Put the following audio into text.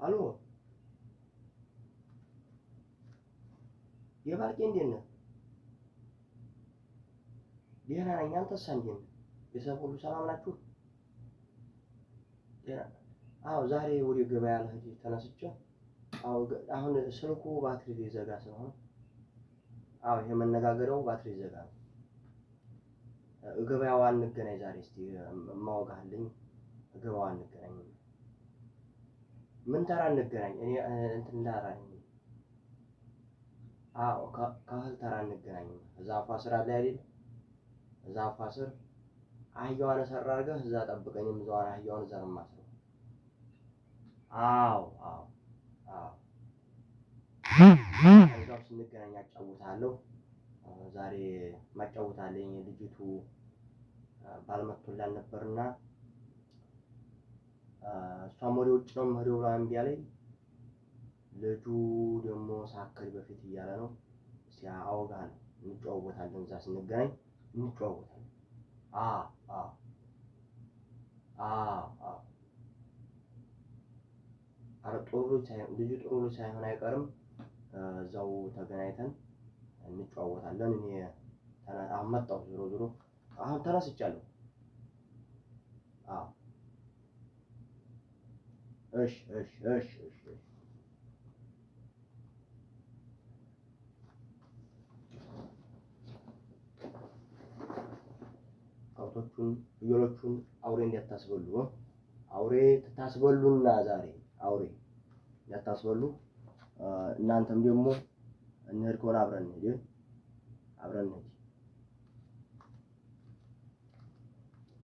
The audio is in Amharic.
አሎ የባርቄ እንዴት ነህ? ደህና ነኝ። አንተስ እንዴት ነህ? ቤተሰብ ሁሉ ሰላም ናችሁ? አዎ ዛሬ ወደ ገበያ ልሄድ ተነስቼ አሁን ስልኩ ባትሪ ሊዘጋ ስለሆነ ይሄ መነጋገሪያው ባትሪ ሊዘጋ ነው። ገበያው አንገናኝ ዛሬ እስቲ ማወጋልኝ ገበያው አንገናኝ። ምን ተራ እንገናኝ? እኔ እንትን እንዳራኝ ካህል ተራ እንገናኝ። ዛፏ ስር አለ አይደል? ዛፏ ስር አህያዋን ሰራ አድርገህ እዛ ጠብቀኝም እዛው አህያዋን ዘርማት ነው። አዎ እዛው ስንገናኝ አጫውታለሁ። ዛሬ ማጫውታለኝ ልጅቱ ባልመቶላል ነበርና እሷም ወደ ውጭ ነው የምሄደው ብላ እምቢ አለኝ። ልጁ ደግሞ ሳከል በፊት እያለ ነው። ሲያወጋል እንጫወታለን። እዛ ስንገናኝ እንጫወታለን። ልጁ ጥሩ ልጅ ሳይሆን አይቀርም። እዛው ተገናኝተን እንጫወታለን። እኔ አሁን መጣሁ። ዞሮ አሁን ተነስቻለሁ። እሺ ከብቶቹን ፍየሎቹን አውሬ እንዳታስበሉ። አውሬ ትታስበሉና ዛሬ አውሬ እንዳታስበሉ። እናንተም ደግሞ እንሂድ ከሆነ አብረን እንሂድ።